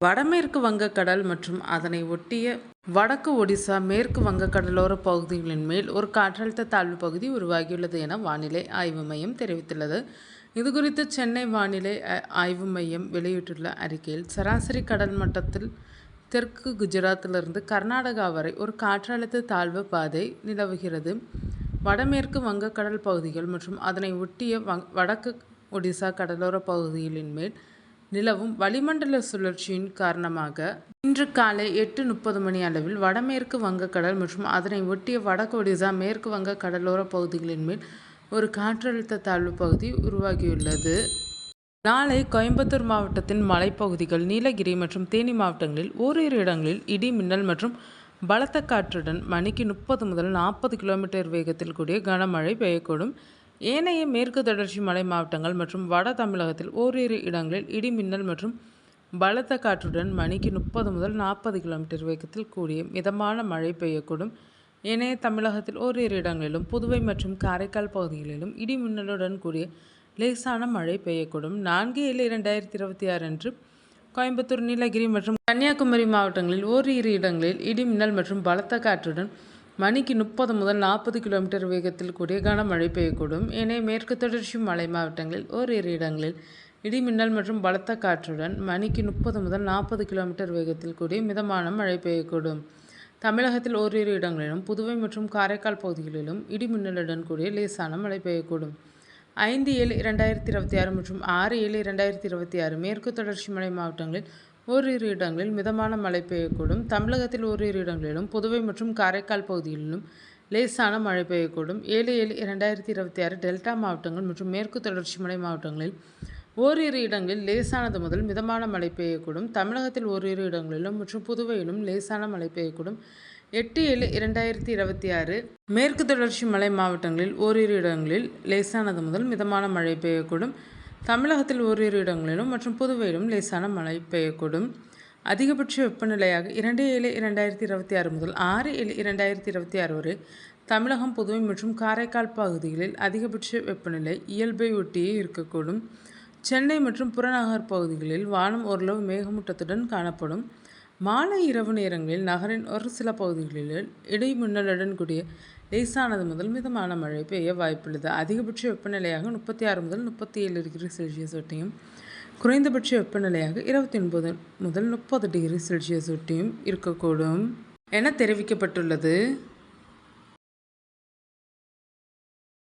வடமேற்கு வங்கக்கடல் மற்றும் அதனை ஒட்டிய வடக்கு ஒடிசா மேற்கு வங்கக்கடலோர பகுதிகளின் மேல் ஒரு காற்றழுத்த தாழ்வு பகுதி உருவாகியுள்ளது என வானிலை ஆய்வு மையம் தெரிவித்துள்ளது. இதுகுறித்து சென்னை வானிலை ஆய்வு மையம் வெளியிட்டுள்ள அறிக்கையில், சராசரி கடல் மட்டத்தில் தெற்கு குஜராத்திலிருந்து கர்நாடகா வரை ஒரு காற்றழுத்த தாழ்வு பாதை நிலவுகிறது. வடமேற்கு வங்கக்கடல் பகுதிகள் மற்றும் அதனை ஒட்டிய வடக்கு ஒடிசா கடலோர பகுதிகளின் மேல் நிலவும் வளிமண்டல சுழற்சியின் காரணமாக இன்று காலை 8:30 மணி அளவில் வடமேற்கு வங்கக்கடல் மற்றும் அதனை ஒட்டிய வடக்கு ஒடிசா மேற்கு வங்க கடலோர பகுதிகளின் மேல் ஒரு காற்றழுத்த தாழ்வு பகுதி உருவாகியுள்ளது. நாளை கோயம்புத்தூர் மாவட்டத்தின் மலைப்பகுதிகள், நீலகிரி மற்றும் தேனி மாவட்டங்களில் ஓரிரு இடங்களில் இடி மின்னல் மற்றும் பலத்த காற்றுடன் மணிக்கு 30 முதல் 40 கிலோமீட்டர் வேகத்தில் கூடிய கனமழை பெய்யக்கூடும். ஏனைய மேற்கு தொடர்ச்சி மலை மாவட்டங்கள் மற்றும் வட தமிழகத்தில் ஓரிரு இடங்களில் இடி மின்னல் மற்றும் பலத்த காற்றுடன் மணிக்கு 30 முதல் 40 கிலோமீட்டர் வேகத்தில் கூடிய மிதமான மழை பெய்யக்கூடும். ஏனைய தமிழகத்தில் ஓரிரு இடங்களிலும் புதுவை மற்றும் காரைக்கால் பகுதிகளிலும் இடி மின்னலுடன் கூடிய லேசான மழை பெய்யக்கூடும். 4/7/2026 அன்று கோயம்புத்தூர், நீலகிரி மற்றும் கன்னியாகுமரி மாவட்டங்களில் ஓரிரு இடங்களில் இடி மின்னல் மற்றும் பலத்த காற்றுடன் மணிக்கு 30 முதல் 40 கிலோமீட்டர் வேகத்தில் கூடிய கனமழை பெய்யக்கூடும். ஏனைய மேற்கு தொடர்ச்சி மலை மாவட்டங்களில் ஓரிரு இடங்களில் இடி மின்னல் மற்றும் பலத்த காற்றுடன் மணிக்கு 30 முதல் 40 கிலோமீட்டர் வேகத்தில் கூடிய மிதமான மழை பெய்யக்கூடும். தமிழகத்தில் ஓரிரு இடங்களிலும் புதுவை மற்றும் காரைக்கால் பகுதிகளிலும் இடி மின்னலுடன் கூடிய லேசான மழை பெய்யக்கூடும். 5/7/2026 மற்றும் 6/7/2026 மேற்கு தொடர்ச்சி மலை மாவட்டங்களில் ஓரிரு இடங்களில் மிதமான மழை பெய்யக்கூடும். தமிழகத்தில் ஓரிரு இடங்களிலும் புதுவை மற்றும் காரைக்கால் பகுதிகளிலும் லேசான மழை பெய்யக்கூடும். 7/7/2026 டெல்டா மாவட்டங்கள் மற்றும் மேற்கு தொடர்ச்சி மலை மாவட்டங்களில் ஓரிரு இடங்களில் லேசானது முதல் மிதமான மழை பெய்யக்கூடும். தமிழகத்தில் ஓரிரு இடங்களிலும் மற்றும் புதுவையிலும் லேசான மழை பெய்யக்கூடும். 8/7/2026 மேற்கு தொடர்ச்சி மலை மாவட்டங்களில் ஓரிரு இடங்களில் லேசானது முதல் மிதமான மழை பெய்யக்கூடும். தமிழகத்தில் ஓரிரு இடங்களிலும் மற்றும் புதுவையிலும் லேசான மழை பெய்யக்கூடும். அதிகபட்ச வெப்பநிலையாக 2/7/2026 முதல் 6/7/2026 வரை தமிழகம், புதுவை மற்றும் காரைக்கால் பகுதிகளில் அதிகபட்ச வெப்பநிலை இயல்பை ஒட்டியே இருக்கக்கூடும். சென்னை மற்றும் புறநகர் பகுதிகளில் வானம் ஓரளவு மேகமூட்டத்துடன் காணப்படும். மாலை, இரவு நேரங்களில் நகரின் ஒரு சில பகுதிகளில் இடி மின்னலுடன் கூடிய லேசானது முதல் மிதமான மழை பெய்ய வாய்ப்புள்ளது. அதிகபட்ச வெப்பநிலையாக 36 முதல் 37 டிகிரி செல்சியஸ் ஒட்டியும், குறைந்தபட்ச வெப்பநிலையாக 29 முதல் 30 டிகிரி செல்சியஸ் ஒட்டியும் இருக்கக்கூடும் என தெரிவிக்கப்பட்டுள்ளது.